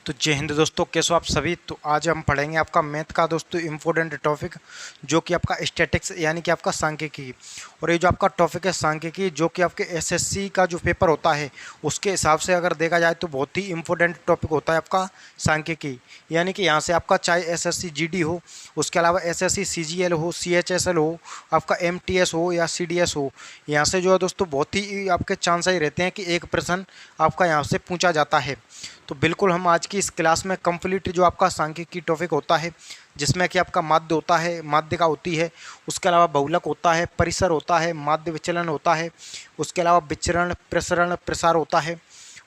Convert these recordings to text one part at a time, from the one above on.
तो जय हिंद दोस्तों, कैसे हो आप सभी। तो आज हम पढ़ेंगे आपका मैथ का दोस्तों इम्पोर्टेंट टॉपिक, जो कि आपका स्टैटिक्स यानी कि आपका सांख्यिकी। और ये जो आपका टॉपिक है सांख्यिकी, जो कि आपके एसएससी का जो पेपर होता है उसके हिसाब से अगर देखा जाए तो बहुत ही इम्पोर्टेंट टॉपिक होता है आपका सांख्यिकी। यानी कि यहाँ से आपका चाहे एसएससी जीडी हो, उसके अलावा एसएससी सीजीएल हो, सीएचएसएल हो, आपका एमटीएस हो या सीडीएस हो, यहाँ से जो है दोस्तों बहुत ही आपके चांस ही रहते हैं कि एक प्रश्न आपका यहाँ से पूछा जाता है। तो बिल्कुल हम आज की इस क्लास में कंप्लीट जो आपका सांख्यिकी टॉपिक होता है, जिसमें कि आपका माध्य होता है, माध्यिका होती है, उसके अलावा बहुलक होता है, परिसर होता है, माध्य विचलन होता है, उसके अलावा विचरण, प्रसरण, प्रसार होता है,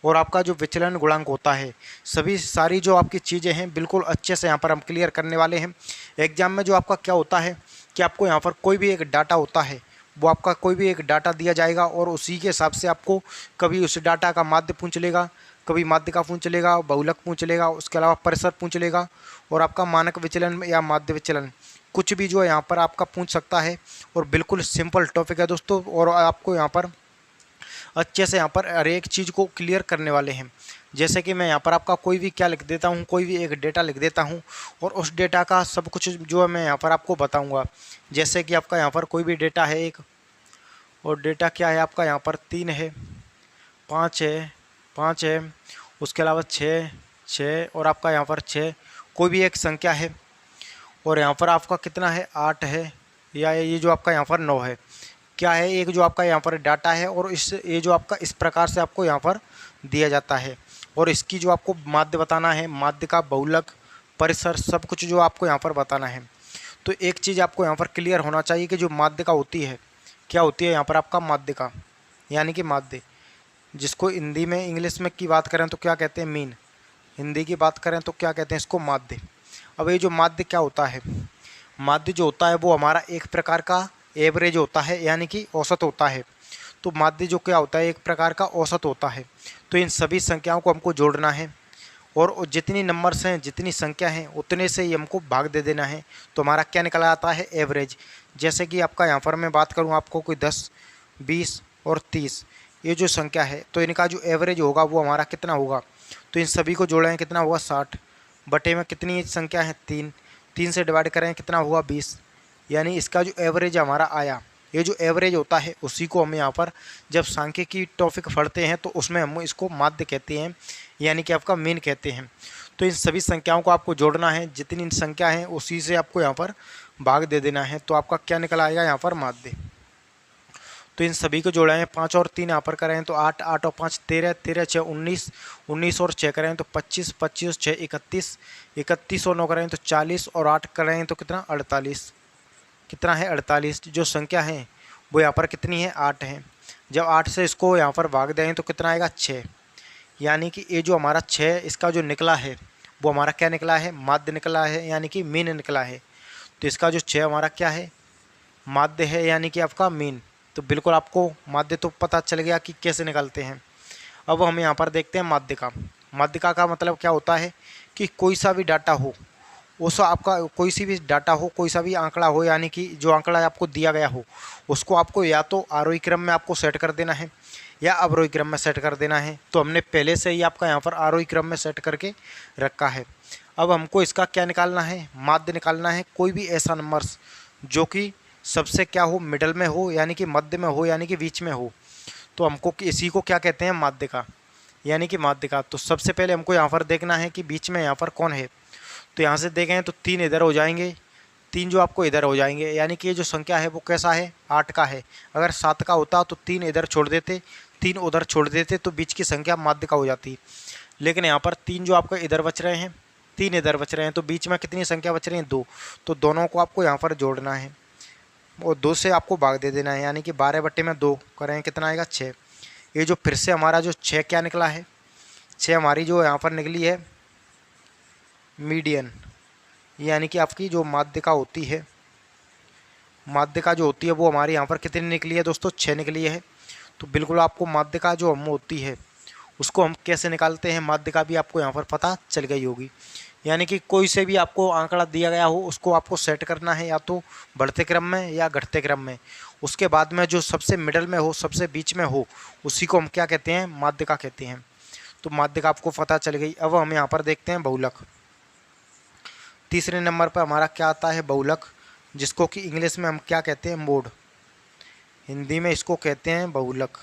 और आपका जो विचलन गुणांक होता है, सभी सारी जो आपकी चीज़ें हैं बिल्कुल अच्छे से यहाँ पर हम क्लियर करने वाले हैं। एग्जाम में जो आपका क्या होता है कि आपको यहाँ पर कोई भी एक डाटा होता है, वो आपका कोई भी एक डाटा दिया जाएगा और उसी के हिसाब से आपको कभी उस डाटा का माध्य पूछ लेगा, कभी माध्यिका पूछ लेगा, बहुलक पूछ लेगा, उसके अलावा परिसर पूछ लेगा, और आपका मानक विचलन या माध्य विचलन कुछ भी जो है यहाँ पर आपका पूछ सकता है। और बिल्कुल सिंपल टॉपिक है दोस्तों, और आपको यहाँ पर अच्छे से यहाँ पर हर एक चीज़ को क्लियर करने वाले हैं। जैसे कि मैं यहाँ पर आपका कोई भी क्या लिख देता हूँ, कोई भी एक डेटा लिख देता हूँ, और उस डेटा का सब कुछ जो है मैं यहाँ पर आपको बताऊँगा। जैसे कि आपका यहाँ पर कोई भी डेटा है एक, और डेटा क्या है आपका यहाँ पर 3 है, 5 है, उसके अलावा 6 और आपका यहाँ पर 6, कोई भी एक संख्या है, और यहाँ पर आपका कितना है 8 है, या ये जो आपका यहाँ पर 9 है। क्या है एक जो आपका यहाँ पर डाटा है, और ये जो आपका इस प्रकार से आपको यहाँ पर दिया जाता है, और इसकी जो आपको माध्य बताना है, माध्य का बहुलक, परिसर, सब कुछ जो आपको यहाँ पर बताना है। तो एक चीज़ आपको यहाँ पर क्लियर होना चाहिए कि जो माध्यिका होती है, क्या होती है यहाँ पर आपका माध्यिका, यानी कि माध्य, जिसको हिंदी में इंग्लिश में की बात करें तो क्या कहते हैं मीन, हिंदी की बात करें तो क्या कहते हैं इसको माध्य। अब ये जो माध्य क्या होता है, माध्य जो होता है वो हमारा एक प्रकार का एवरेज होता है, यानी कि औसत होता है। तो माध्य जो क्या होता है एक प्रकार का औसत होता है। तो इन सभी संख्याओं को हमको जोड़ना है, और जितनी नंबर्स हैं, जितनी संख्या हैं, उतने से ही हमको भाग दे देना है। तो हमारा क्या निकल आता है एवरेज। जैसे कि आपका यहाँ पर मैं बात करूँ आपको कोई 10, 20 और 30 ये जो संख्या है, तो इनका जो एवरेज होगा वो हमारा कितना होगा। तो इन सभी को जोड़ें कितना होगा 60, बटे में कितनी संख्या है 3, 3 से डिवाइड करें कितना होगा 20, यानी इसका जो एवरेज हमारा आया। ये जो एवरेज होता है उसी को हम यहाँ पर जब सांख्यिकी टॉपिक पढ़ते हैं तो उसमें हम इसको माध्य कहते हैं, यानी कि आपका मीन कहते हैं। तो इन सभी संख्याओं को आपको जोड़ना है, जितनी संख्या है उसी से आपको यहाँ पर भाग दे देना है। तो आपका क्या निकल आएगा यहाँ पर माध्य। तो इन सभी को जोड़ा है, 5 और 3 यहाँ पर करें तो 8, 8 और 5 13, 13 6 19, 19 और 6 करें तो 25, 25 और 6 31, 31 और 9 करें तो 40, और 8 करें तो कितना 48, कितना है 48। जो संख्या है वो यहाँ पर कितनी है 8 है। जब 8 से इसको यहाँ पर भाग दें तो कितना आएगा 6, यानी कि ये जो हमारा 6 इसका जो निकला है वो हमारा क्या निकला है माध्य निकला है, यानी कि मीन निकला है। तो इसका जो 6 हमारा क्या है माध्य है, यानी कि आपका मीन। तो बिल्कुल आपको माध्य तो पता चल गया कि कैसे निकालते हैं। अब हम यहाँ पर देखते हैं माध्यिका। माध्यिका का मतलब क्या होता है कि कोई सा भी डाटा हो, उस आपका कोई सी भी डाटा हो, कोई सा भी आंकड़ा हो, यानी कि जो आंकड़ा आपको दिया गया हो उसको आपको या तो आरोही क्रम में आपको सेट कर देना है या अवरोही क्रम में सेट कर देना है। तो हमने पहले से ही आपका यहाँ पर आरोही क्रम में सेट करके रखा है। अब हमको इसका क्या निकालना है माध्य निकालना है। कोई भी ऐसा नंबर जो कि सबसे क्या हो मिडल में हो, यानी कि मध्य में हो, यानी कि बीच में हो, तो हमको इसी को क्या कहते हैं माध्यिका, यानी कि माध्यिका। तो सबसे पहले हमको यहाँ पर देखना है कि बीच में यहाँ पर कौन है। तो यहाँ से देखें तो 3 इधर हो जाएंगे, 3 जो आपको इधर हो जाएंगे, यानी कि ये जो संख्या है वो कैसा है 8 का है। अगर 7 का होता तो 3 इधर छोड़ देते, 3 उधर छोड़ देते, तो बीच की संख्या माध्यिका हो जाती। लेकिन यहाँ पर 3 जो आपको इधर बच रहे हैं, 3 इधर बच रहे हैं, तो बीच में कितनी संख्या बच रही है 2। तो दोनों को आपको यहाँ पर जोड़ना है और 2 से आपको भाग दे देना है, यानी कि 12 बटे में 2 करें कितना आएगा 6। ये जो फिर से हमारा जो 6 क्या निकला है, 6 हमारी जो यहाँ पर निकली है मीडियन, यानी कि आपकी जो माध्यिका होती है, माध्यिका जो होती है वो हमारी यहाँ पर कितनी निकली है दोस्तों 6 निकली है। तो बिल्कुल आपको माध्यिका जो हम होती है उसको हम कैसे निकालते हैं माध्यिका भी आपको यहाँ पर पता चल गई होगी। यानी कि कोई से भी आपको आंकड़ा दिया गया हो उसको आपको सेट करना है या तो बढ़ते क्रम में या घटते क्रम में। उसके बाद में जो सबसे मिडल में हो, सबसे बीच में हो, उसी को हम क्या कहते हैं माध्यिका कहते हैं। तो माध्यक आपको पता चल गई। अब हम यहाँ पर देखते हैं बहुलक। तीसरे नंबर पर हमारा क्या आता है? बहुलक, जिसको कि इंग्लिश में हम क्या कहते हैं? मोड। हिंदी में इसको कहते हैं बहुलक।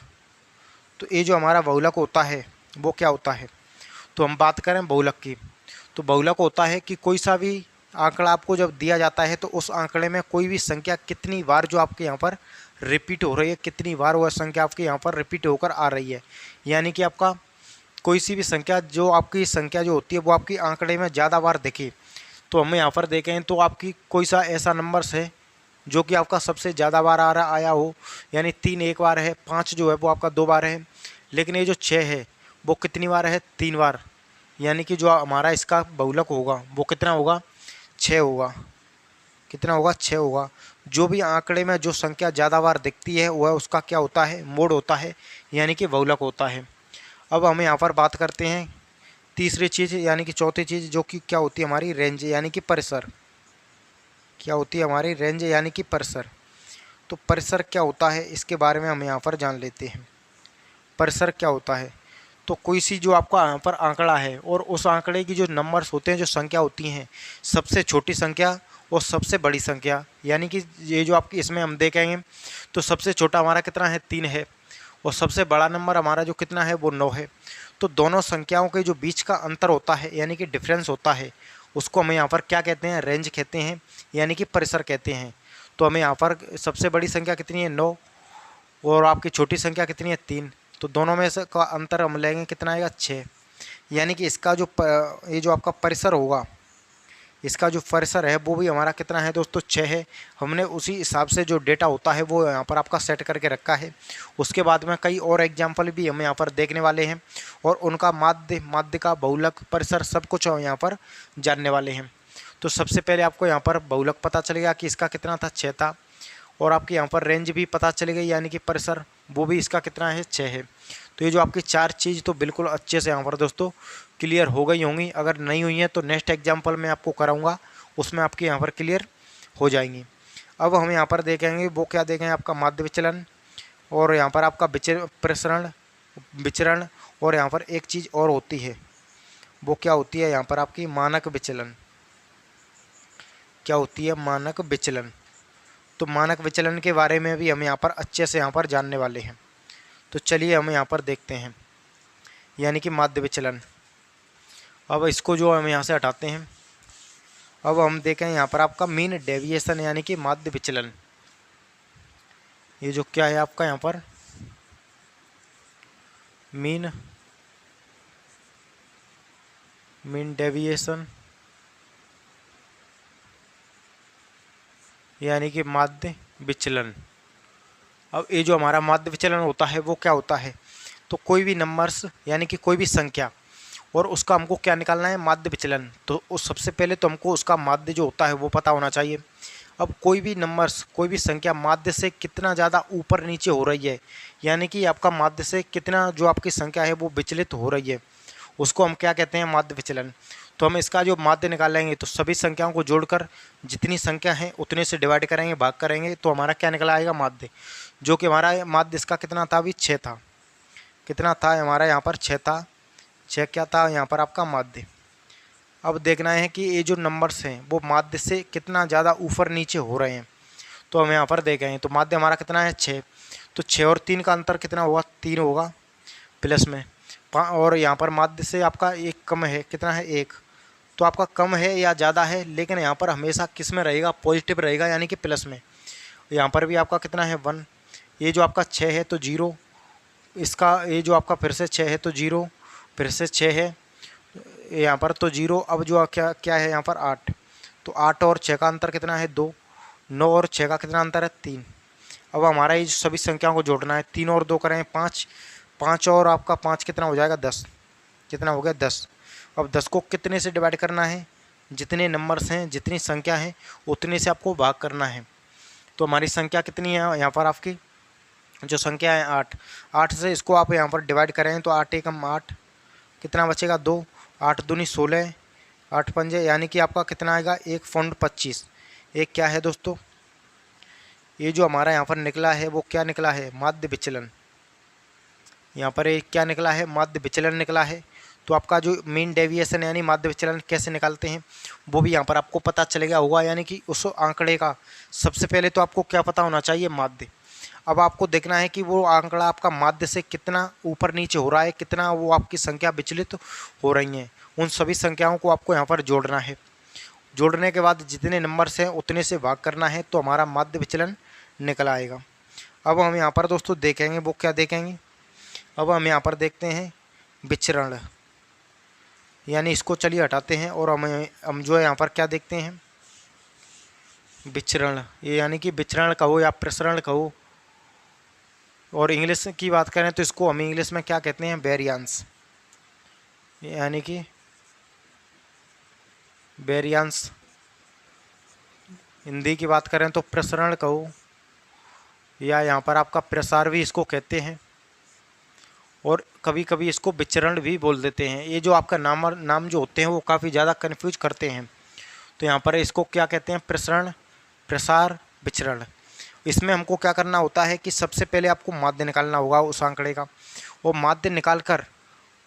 तो ये जो हमारा बहुलक होता है वो क्या होता है? तो हम बात करें बहुलक की, तो बहुलक होता है कि कोई सा भी आंकड़ा आपको जब दिया जाता है तो उस आंकड़े में कोई भी संख्या कितनी बार जो आपके यहाँ पर रिपीट हो रही है, कितनी बार वह संख्या आपके यहाँ पर रिपीट होकर आ रही है। यानी कि आपका कोई सी भी संख्या जो आपकी संख्या जो होती है वो आपकी आंकड़े में ज़्यादा बार दिखे। तो हमें यहाँ पर देखें तो आपकी कोई सा ऐसा नंबर्स है जो कि आपका सबसे ज़्यादा बार आया हो, यानी 3 एक बार है, 5 जो है वो आपका 2 बार है, लेकिन ये जो 6 है वो कितनी बार है? 3 बार। यानी कि जो हमारा इसका बहुलक होगा वो कितना होगा? 6 होगा। कितना होगा? 6 होगा। जो भी आंकड़े में जो संख्या ज़्यादा बार दिखती है वह उसका क्या होता है? मोड होता है, यानी कि बहुलक होता है। अब हम यहाँ पर बात करते हैं तीसरी चीज़, यानी कि चौथी चीज़, जो कि क्या होती है? हमारी रेंज, यानी कि परिसर। क्या होती है? हमारी रेंज, यानी कि परिसर। तो परिसर क्या होता है इसके बारे में हम यहाँ पर जान लेते हैं। परिसर क्या होता है? तो कोई सी जो आपका यहाँ पर आंकड़ा है और उस आंकड़े की जो नंबर्स होते हैं, जो संख्या होती हैं, सबसे छोटी संख्या और सबसे बड़ी संख्या, यानी कि ये जो आपकी इसमें हम देखेंगे तो सबसे छोटा हमारा कितना है? 3 है, और सबसे बड़ा नंबर हमारा जो कितना है? वो 9 है। तो दोनों संख्याओं के जो बीच का अंतर होता है, यानी कि डिफरेंस होता है, उसको हमें यहाँ पर क्या कहते हैं? रेंज कहते हैं, यानी कि परिसर कहते हैं। तो हमें यहाँ पर सबसे बड़ी संख्या कितनी है? 9, और आपकी छोटी संख्या कितनी है? 3। तो दोनों में से का अंतर हम लेंगे, कितना आएगा? 6। यानी कि इसका जो ये जो आपका परिसर होगा, इसका जो परिसर है वो भी हमारा कितना है दोस्तों? 6 है। हमने उसी हिसाब से जो डेटा होता है वो यहाँ पर आपका सेट करके रखा है। उसके बाद में कई और एग्जाम्पल भी हम यहाँ पर देखने वाले हैं, और उनका माध्य का बहुलक, परिसर, सब कुछ हम यहाँ पर जानने वाले हैं। तो सबसे पहले आपको यहाँ पर बहुलक पता चलेगा कि इसका कितना था? 6 था। और आपके यहाँ पर रेंज भी पता चली गई, यानी कि परिसर, वो भी इसका कितना है? 6 है। तो ये जो आपकी 4 चीज़ तो बिल्कुल अच्छे से यहाँ पर दोस्तों क्लियर हो गई होंगी। अगर नहीं हुई हैं तो नेक्स्ट एग्जाम्पल मैं आपको कराऊंगा, उसमें आपके यहाँ पर क्लियर हो जाएंगी। अब हम यहाँ पर देखेंगे वो क्या देखेंगे? आपका माध्य विचलन, और यहाँ पर आपका प्रसरण, विचरण, और यहाँ पर एक चीज़ और होती है, वो क्या होती है? यहाँ पर आपकी मानक विचलन। क्या होती है? मानक विचलन। तो मानक विचलन के बारे में भी हम यहाँ पर अच्छे से यहाँ पर जानने वाले हैं। तो चलिए हम यहाँ पर देखते हैं, यानी कि माध्य विचलन। अब इसको जो हम यहाँ से हटाते हैं, अब हम देखें यहाँ पर आपका मीन डेविएशन, यानी कि माध्य विचलन। ये जो क्या है आपका यहाँ पर मीन डेविएशन, यानी कि माध्य विचलन। अब ये जो हमारा माध्य विचलन होता है वो क्या होता है? तो कोई भी नंबर्स, यानी कि कोई भी संख्या, और उसका हमको क्या निकालना है? माध्य विचलन। तो उस सबसे पहले तो हमको उसका माध्य जो होता है वो पता होना चाहिए। अब कोई भी नंबर्स, कोई भी संख्या माध्य से कितना ज़्यादा ऊपर नीचे हो रही है, यानी कि आपका माध्य से कितना जो आपकी संख्या है वो विचलित हो रही है, उसको हम क्या कहते हैं? माध्य विचलन। तो हम इसका जो माध्य निकालेंगे तो सभी संख्याओं को जोड़कर जितनी संख्या है उतने से डिवाइड करेंगे, भाग करेंगे, तो हमारा क्या निकल आएगा? माध्य। जो कि हमारा माध्य इसका कितना था? अभी 6 था। कितना था हमारा यहाँ पर? 6 था। 6 क्या था यहाँ पर आपका? माध्य। अब देखना है कि ये जो नंबर्स हैं वो माध्य से कितना ज़्यादा ऊपर नीचे हो रहे हैं। तो हम यहाँ पर देखें तो माध्य हमारा कितना है? 6। तो 6 और 3 का अंतर कितना होगा? 3 होगा प्लस में, और यहाँ पर माध्य से आपका एक कम है, कितना है? 1। तो आपका कम है या ज़्यादा है, लेकिन यहाँ पर हमेशा किस में रहेगा? पॉजिटिव रहेगा, यानी कि प्लस में। यहाँ पर भी आपका कितना है? 1। ये जो आपका 6 है तो 0, इसका ये जो आपका फिर से 6 है तो 0, फिर से 6 है यहाँ पर तो 0। अब जो क्या क्या है यहाँ पर? 8। तो 8 और 6 का अंतर कितना है? 2। 9 और 6 का कितना अंतर है? 3। अब हमारा ये सभी संख्याओं को जोड़ना है, 3 और 2 करें 5, 5 और आपका 5 कितना हो जाएगा? 10। कितना हो गया? 10। अब 10 को कितने से डिवाइड करना है? जितने नंबर्स हैं, जितनी संख्या है उतने से आपको भाग करना है। तो हमारी संख्या कितनी है यहाँ पर? आपकी जो संख्या है 8। 8 से इसको आप यहाँ पर डिवाइड करें तो 8 एकम 8, कितना बचेगा? 2। 8 दूनी 16, 8 पंजे, यानी कि आपका कितना आएगा? 1.25। एक क्या है दोस्तों? ये जो हमारा यहाँ पर निकला है वो क्या निकला है? माध्य विचलन। यहाँ पर एक क्या निकला है? माध्य विचलन निकला है। तो आपका जो मीन डेविएशन यानी माध्य विचलन कैसे निकालते हैं वो भी यहाँ पर आपको पता चलेगा होगा। यानी कि उस आंकड़े का सबसे पहले तो आपको क्या पता होना चाहिए, माध्य। अब आपको देखना है कि वो आंकड़ा आपका माध्य से कितना ऊपर नीचे हो रहा है, कितना वो आपकी संख्या विचलित हो रही हैं। उन सभी संख्याओं को आपको यहाँ पर जोड़ना है। जोड़ने के बाद जितने नंबर से उतने से भाग करना है तो हमारा माध्य विचलन निकल आएगा। अब हम यहाँ पर दोस्तों देखेंगे वो क्या देखेंगे। अब हम यहाँ पर देखते हैं विचरण, यानी इसको चलिए हटाते हैं और हम जो है यहाँ पर क्या देखते हैं, विचरण। ये यानी कि विचरण कहो या प्रसरण कहो, और इंग्लिश की बात करें तो इसको हम इंग्लिश में क्या कहते हैं, वेरिएंस। यानी कि वेरिएंस, हिंदी की बात करें तो प्रसरण कहो, या यहाँ पर आपका प्रसार भी इसको कहते हैं, और कभी कभी इसको विचरण भी बोल देते हैं। ये जो आपका नाम जो होते हैं वो काफ़ी ज़्यादा कन्फ्यूज करते हैं। तो यहाँ पर इसको क्या कहते हैं, प्रसरण, प्रसार, विचरण। इसमें हमको क्या करना होता है कि सबसे पहले आपको माध्य निकालना होगा उस आंकड़े का, और माध्य निकाल कर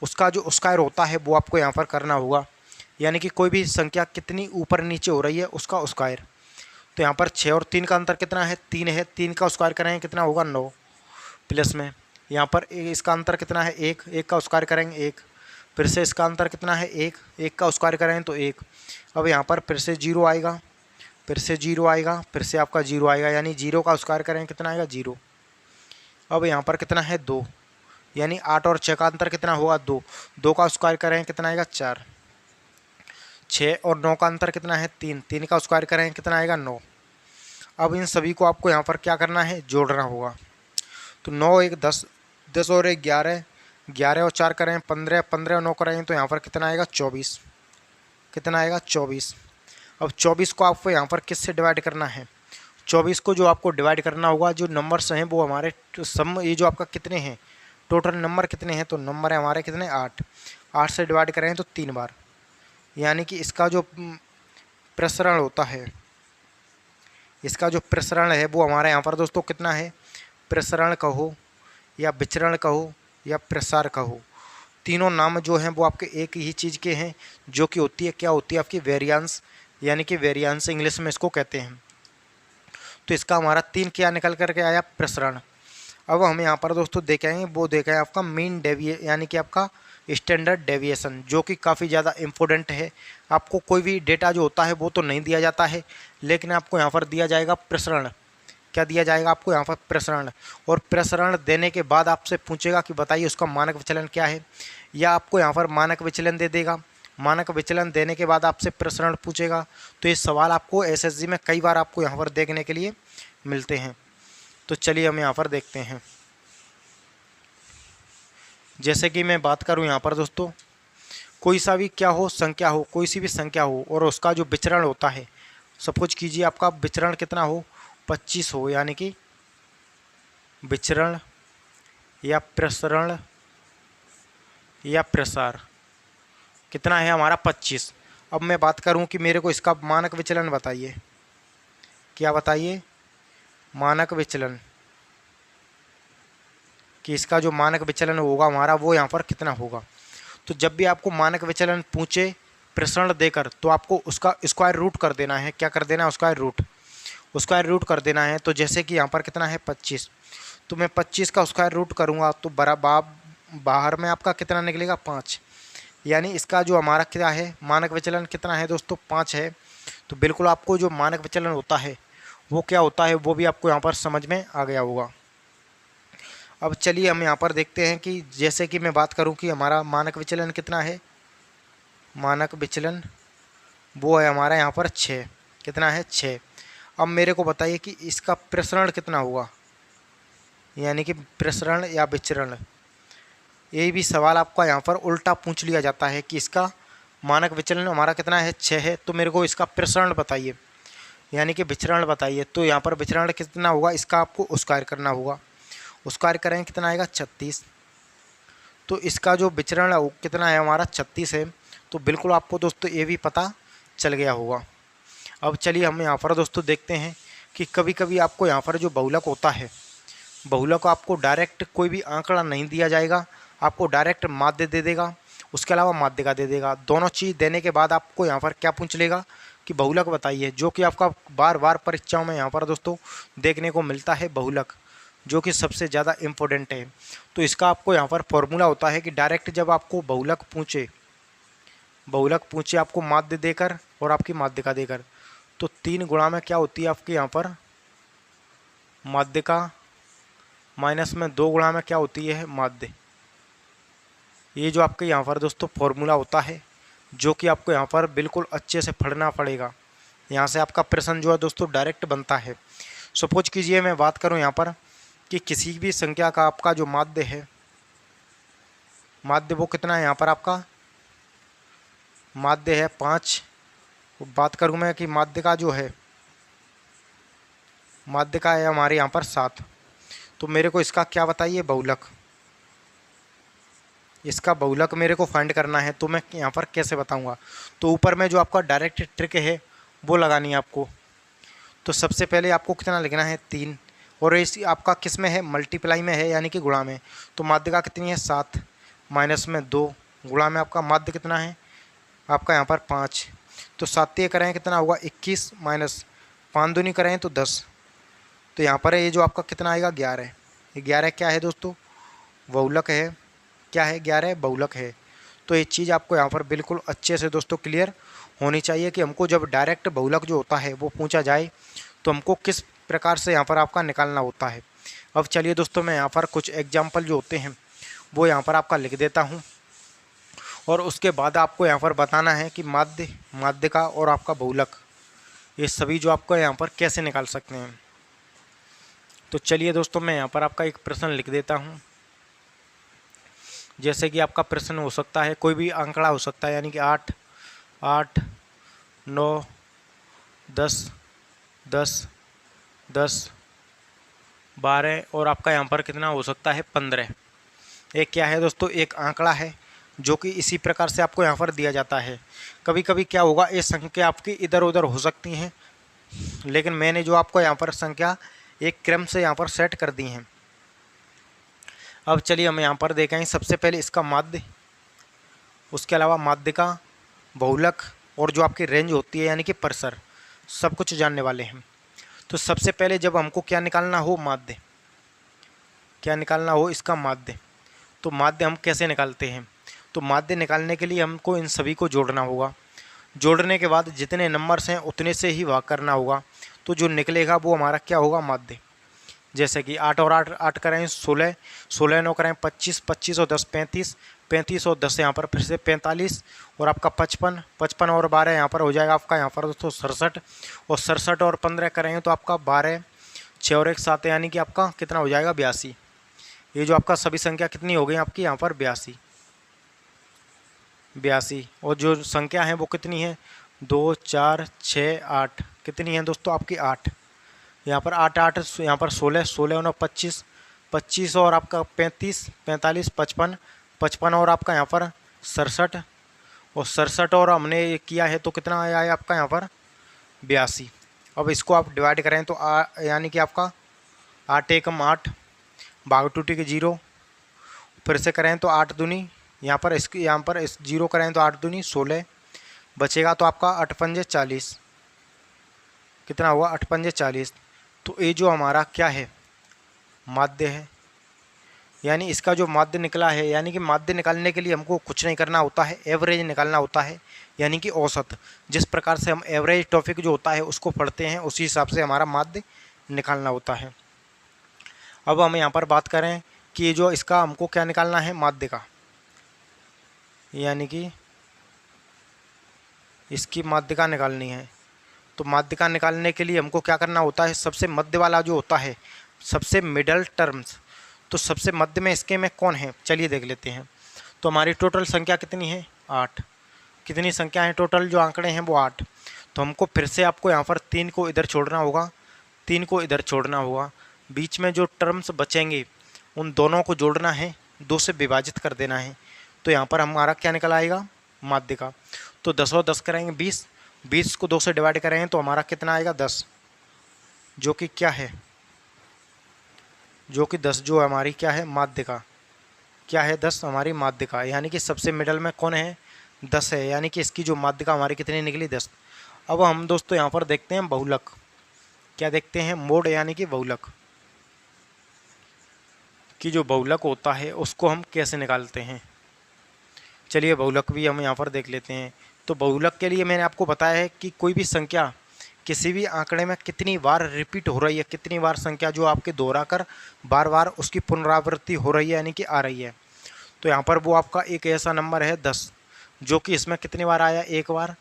उसका जो स्क्वायर होता है वो आपको यहाँ पर करना होगा। यानी कि कोई भी संख्या कितनी ऊपर नीचे हो रही है उसका स्क्वायर। तो यहाँ पर 6 और 3 का अंतर कितना है, 3 है। 3 का स्क्वायर करेंगे कितना होगा, 9। प्लस में यहाँ पर इसका अंतर कितना है, 1। 1 का स्क्वायर करेंगे 1। फिर से इसका अंतर कितना है, 1। 1 का स्क्वायर करेंगे तो 1। अब यहाँ पर फिर से 0 आएगा, फिर से 0 आएगा, फिर से आपका 0 आएगा, यानी 0 का स्क्वायर करेंगे कितना आएगा, 0। अब यहाँ पर कितना है, 2। यानी 8 और 6 का अंतर कितना होगा, 2। 2 का स्क्वायर करेंगे कितना आएगा, 4। 6 और 9 का अंतर कितना है, 3। 3 का स्क्वायर करेंगे कितना आएगा, 9। अब इन सभी को आपको यहाँ पर क्या करना है, जोड़ना होगा। तो 9 1 10, 10 और 1 11, 11 और 4 करें 15, 15 और 9 करें तो यहाँ पर कितना आएगा, 24। कितना आएगा, 24। अब 24 को आपको यहाँ पर किससे डिवाइड करना है, 24 को जो आपको डिवाइड करना होगा, जो नंबर्स हैं वो हमारे सम, ये जो आपका कितने हैं, टोटल नंबर कितने हैं, तो नंबर है हमारे कितने, 8। 8 से डिवाइड करें तो 3 बार। यानी कि इसका जो प्रसरण होता है, इसका जो प्रसरण है वो हमारे यहाँ पर दोस्तों कितना है, प्रसरण कहो या विचरण कहो या प्रसार कहो, तीनों नाम जो हैं वो आपके एक ही चीज़ के हैं, जो कि होती है, क्या होती है आपकी, वेरिएंस। यानी कि वेरिएंस इंग्लिश में इसको कहते हैं। तो इसका हमारा 3 क्या निकल करके आया, प्रसरण। अब हम यहाँ पर दोस्तों देखेंगे वो देखें आपका मीन डेविए यानी कि आपका स्टैंडर्ड डेविएशन, जो कि काफ़ी ज़्यादा इम्पोर्टेंट है। आपको कोई भी डेटा जो होता है वो तो नहीं दिया जाता है, लेकिन आपको यहाँ पर दिया जाएगा प्रसरण। क्या दिया जाएगा आपको यहाँ पर, प्रसरण। और प्रसरण देने के बाद आपसे पूछेगा कि बताइए उसका मानक विचलन क्या है, या आपको यहाँ पर मानक विचलन दे देगा। मानक विचलन देने के बाद आपसे प्रसरण पूछेगा। तो ये सवाल आपको एसएसजी में कई बार आपको यहाँ पर देखने के लिए मिलते हैं। तो चलिए हम यहाँ पर देखते हैं। जैसे कि मैं बात करूँ यहाँ पर दोस्तों, कोई सा भी क्या हो, संख्या हो, कोई सी भी संख्या हो, और उसका जो विचरण होता है, सब कुछ कीजिए आपका विचरण कितना हो, 25 हो। यानी कि विचरण या प्रसरण या प्रसार कितना है हमारा, 25। अब मैं बात करूं कि मेरे को इसका मानक विचलन बताइए। क्या बताइए, मानक विचलन, कि इसका जो मानक विचलन होगा हमारा वो यहाँ पर कितना होगा। तो जब भी आपको मानक विचलन पूछे प्रसरण देकर, तो आपको उसका स्क्वायर रूट कर देना है। क्या कर देना है, स्क्वायर रूट कर देना है। तो जैसे कि यहाँ पर कितना है, 25। तो मैं 25 का स्क्वायर रूट करूँगा तो बाहर में आपका कितना निकलेगा, 5। यानी इसका जो हमारा क्या है, मानक विचलन कितना है दोस्तों, 5 है। तो बिल्कुल आपको जो मानक विचलन होता है वो क्या होता है वो भी आपको यहाँ पर समझ में आ गया होगा। अब चलिए हम यहाँ पर देखते हैं कि जैसे कि मैं बात करूँ कि हमारा मानक विचलन कितना है, मानक विचलन वो है हमारा यहाँ पर 6। कितना है, 6। अब मेरे को बताइए कि इसका प्रसरण कितना होगा, यानी कि प्रसरण या विचरण। ये भी सवाल आपका यहाँ पर उल्टा पूछ लिया जाता है कि इसका मानक विचलन हमारा कितना है, 6 है, तो मेरे को इसका प्रसरण बताइए, यानी कि विचरण बताइए। तो यहाँ पर विचरण कितना होगा, इसका आपको स्क्वायर करना होगा। स्क्वायर करेंगे कितना आएगा, 36। तो इसका जो विचरण है कितना है हमारा, 36 है। तो बिल्कुल आपको दोस्तों ये भी पता चल गया होगा। अब चलिए हम यहाँ पर दोस्तों देखते हैं कि कभी कभी आपको यहाँ पर जो बहुलक होता है, बहुलक को आपको डायरेक्ट कोई भी आंकड़ा नहीं दिया जाएगा, आपको डायरेक्ट माध्य दे देगा। उसके अलावा माध्यिका दे देगा। दोनों चीज़ देने के बाद आपको यहाँ पर क्या पूछ लेगा कि बहुलक बताइए, जो कि आपका बार बार परीक्षाओं में यहाँ पर दोस्तों देखने को मिलता है बहुलक, जो कि सबसे ज़्यादा इम्पोर्टेंट है। तो इसका आपको यहाँ पर फॉर्मूला होता है कि डायरेक्ट जब आपको बहुलक पूछे आपको माध्य देकर और आपकी माध्यिका देकर, तो 3 गुणा में क्या होती है आपकी यहाँ पर माध्यिका, माइनस में 2 गुणा में क्या होती है माध्य। ये जो आपके यहाँ पर दोस्तों फॉर्मूला होता है, जो कि आपको यहाँ पर बिल्कुल अच्छे से पढ़ना पड़ेगा। यहाँ से आपका प्रश्न जो है दोस्तों डायरेक्ट बनता है। सपोज कीजिए मैं बात करूँ यहाँ पर कि किसी भी संख्या का आपका जो माध्य है, माध्य वो कितना है यहाँ पर आपका माध्य है 5। बात करूँ मैं कि माध्य का जो है माध्य का है हमारे यहाँ पर 7। तो मेरे को इसका क्या बताइए बहुलक, इसका बहुलक मेरे को फाइंड करना है। तो मैं यहाँ पर कैसे बताऊँगा, तो ऊपर में जो आपका डायरेक्ट ट्रिक है वो लगानी है आपको। तो सबसे पहले आपको कितना लिखना है 3, और इस आपका किस में है मल्टीप्लाई में है यानी कि गुणा में। तो माध्यिका कितनी है 7, माइनस में 2, गुणा में आपका माध्य कितना है आपका यहाँ पर 5। तो 7 ये करें कितना होगा 21, माइनस 5 दूनी करें तो 10। तो यहाँ पर ये जो आपका कितना आएगा 11। 11 क्या है दोस्तों बहुलक है, क्या है 11 बहुलक है। तो ये चीज़ आपको यहाँ पर बिल्कुल अच्छे से दोस्तों क्लियर होनी चाहिए कि हमको जब डायरेक्ट बहुलक जो होता है वो पूछा जाए तो हमको किस प्रकार से यहाँ पर आपका निकालना होता है। अब चलिए दोस्तों मैं यहाँ पर कुछ एग्जाम्पल जो होते हैं वो यहाँ पर आपका लिख देता हूँ, और उसके बाद आपको यहाँ पर बताना है कि माध्य, माध्यिका और आपका बहुलक ये सभी जो आपको यहाँ पर कैसे निकाल सकते हैं। तो चलिए दोस्तों मैं यहाँ पर आपका एक प्रश्न लिख देता हूँ। जैसे कि आपका प्रश्न हो सकता है कोई भी आंकड़ा हो सकता है, यानी कि 8, 8, 9, 10, 10, 10, 12 और आपका यहाँ पर कितना हो सकता है 15। एक क्या है दोस्तों एक आंकड़ा है जो कि इसी प्रकार से आपको यहाँ पर दिया जाता है। कभी कभी क्या होगा ये संख्या आपकी इधर उधर हो सकती हैं, लेकिन मैंने जो आपको यहाँ पर संख्या एक क्रम से यहाँ पर सेट कर दी हैं। अब चलिए हम यहाँ पर देखें सबसे पहले इसका माध्य, उसके अलावा माध्यिका, बहुलक और जो आपकी रेंज होती है यानी कि परसर, सब कुछ जानने वाले हैं। तो सबसे पहले जब हमको क्या निकालना हो माध्य, क्या निकालना हो इसका माध्य, तो माध्य हम कैसे निकालते हैं। तो माध्य निकालने के लिए हमको इन सभी को जोड़ना होगा। जोड़ने के बाद जितने नंबर्स हैं उतने से ही भाग करना होगा, तो जो निकलेगा वो हमारा क्या होगा माध्य। जैसे कि 8 और 8, 8 करें 16, 16 9 करें 25, 25 और 10 35, 35 और 10 यहाँ पर फिर से 45 और आपका 55, 55 और 12 यहाँ पर हो जाएगा आपका यहाँ पर दोस्तों 67, और 67 और 15 करेंगे तो आपका 12, 6 और 1 7 यानी कि आपका कितना हो जाएगा 82। ये जो आपका सभी संख्या कितनी हो गई आपकी यहाँ पर 82, 82। और जो संख्या है वो कितनी है 2, 4, 6, 8, कितनी है दोस्तों आपकी 8। यहाँ पर 8, 8 यहाँ पर 16, 16 और 25, 25 और आपका 35, 45, 55, 55 और आपका यहाँ पर 67, और 67 और हमने ये किया है तो कितना आया है आपका यहाँ पर 82। अब इसको आप डिवाइड करें तो यानी कि आपका 8 एकम 8, भाग टूटी के 0, फिर से करें तो 8 दूनी यहाँ पर इस 0 करें तो 8 दूनी 16, बचेगा तो आपका 8 पंजे 40, कितना हुआ 8 पंजे 40। तो ये जो हमारा क्या है माध्य है, यानी इसका जो माध्य निकला है, यानी कि माध्य निकालने के लिए हमको कुछ नहीं करना होता है, एवरेज निकालना होता है यानी कि औसत। जिस प्रकार से हम एवरेज टॉपिक जो होता है उसको पढ़ते हैं उसी हिसाब से हमारा माध्य निकालना होता है। अब हम यहाँ पर बात करें कि जो इसका हमको क्या निकालना है माध्य का, यानी कि इसकी माध्यिका निकालनी है। तो माध्यिका निकालने के लिए हमको क्या करना होता है, सबसे मध्य वाला जो होता है, सबसे मिडल टर्म्स, तो सबसे मध्य में इसके में कौन है चलिए देख लेते हैं। तो हमारी टोटल संख्या कितनी है 8, कितनी संख्या है टोटल जो आंकड़े हैं वो 8। तो हमको फिर से आपको यहाँ पर 3 को इधर छोड़ना होगा, 3 को इधर छोड़ना होगा, बीच में जो टर्म्स बचेंगे उन दोनों को जोड़ना है, 2 से विभाजित कर देना है। तो यहाँ पर हमारा क्या निकल आएगा माध्यिका। तो 10 और 10 करेंगे 20, 20 को 2 से डिवाइड करेंगे तो हमारा कितना आएगा 10, जो कि क्या है, जो कि 10 जो हमारी क्या है माध्यिका। क्या है 10 हमारी माध्यिका, यानी कि सबसे मिडल में कौन है 10 है, यानी कि इसकी जो माध्यिका हमारी कितनी निकली 10। अब हम दोस्तों यहाँ पर देखते हैं बहुलक। क्या देखते हैं, मोड यानी कि बहुलक की जो बहुलक होता है उसको हम कैसे निकालते हैं। चलिए बहुलक भी हम यहाँ पर देख लेते हैं। तो बहुलक के लिए मैंने आपको बताया है कि कोई भी संख्या किसी भी आंकड़े में कितनी बार रिपीट हो रही है, कितनी बार संख्या जो आपके दोहरा कर बार बार उसकी पुनरावृत्ति हो रही है यानी कि आ रही है। तो यहाँ पर वो आपका एक ऐसा नंबर है 10, जो कि इसमें कितनी बार आया, 1 बार,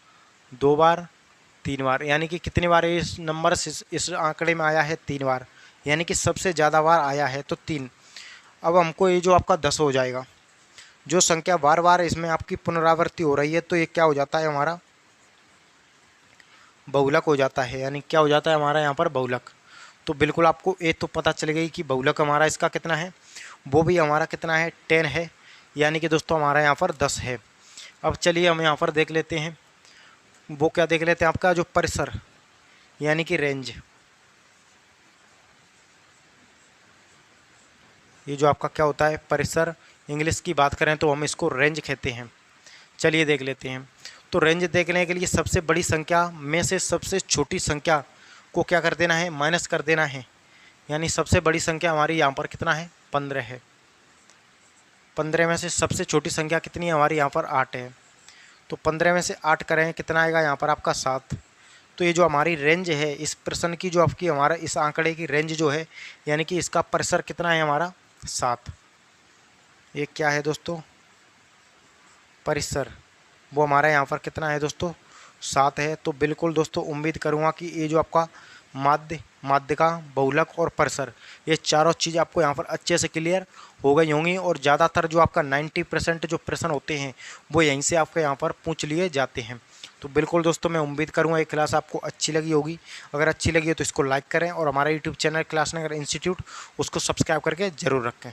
2 बार, 3 बार, यानी कि कितनी बार इस नंबर इस आंकड़े में आया है 3 बार, यानी कि सबसे ज़्यादा बार आया है तो 3। अब हमको ये जो आपका 10 हो जाएगा, जो संख्या बार बार इसमें आपकी पुनरावृत्ति हो रही है तो ये क्या हो जाता है, हमारा बहुलक हो जाता है, यानी क्या हो जाता है हमारा यहाँ पर बहुलक। तो बिल्कुल आपको ये तो पता चल गई कि बहुलक हमारा इसका कितना है, वो भी हमारा कितना है 10 है, यानी कि दोस्तों हमारा यहाँ पर 10 है। अब चलिए हम यहाँ पर देख लेते हैं, वो क्या देख लेते हैं, आपका जो परिसर यानी कि रेंज, ये जो आपका क्या होता है परिसर, इंग्लिश की बात करें तो हम इसको रेंज कहते हैं। चलिए देख लेते हैं। तो रेंज देखने के लिए सबसे बड़ी संख्या में से सबसे छोटी संख्या को क्या कर देना है, माइनस कर देना है, यानी सबसे बड़ी संख्या हमारी यहाँ पर कितना है 15 है। 15 में से सबसे छोटी संख्या कितनी है हमारी यहाँ पर 8 है। तो 15 में से 8 करें कितना आएगा यहाँ पर आपका 7। तो ये जो हमारी रेंज है इस प्रश्न की, जो आपकी हमारा इस आंकड़े की रेंज जो है, यानी कि इसका परिसर कितना है हमारा 7। ये क्या है दोस्तों परिसर, वो हमारा यहाँ पर कितना है दोस्तों 7 है। तो बिल्कुल दोस्तों उम्मीद करूँगा कि ये जो आपका माध्यिका, बहुलक और परिसर, ये चारों चीज़ आपको यहाँ पर अच्छे से क्लियर हो गई होंगी। और ज़्यादातर जो आपका 90% जो प्रश्न होते हैं वो यहीं से आपके यहाँ पर पूछ लिए जाते हैं। तो बिल्कुल दोस्तों मैं उम्मीद करूँगा ये क्लास आपको अच्छी लगी होगी। अगर अच्छी लगी है तो इसको लाइक करें और हमारा यूट्यूब चैनल क्लासनगर इंस्टीट्यूट उसको सब्सक्राइब करके ज़रूर रखें।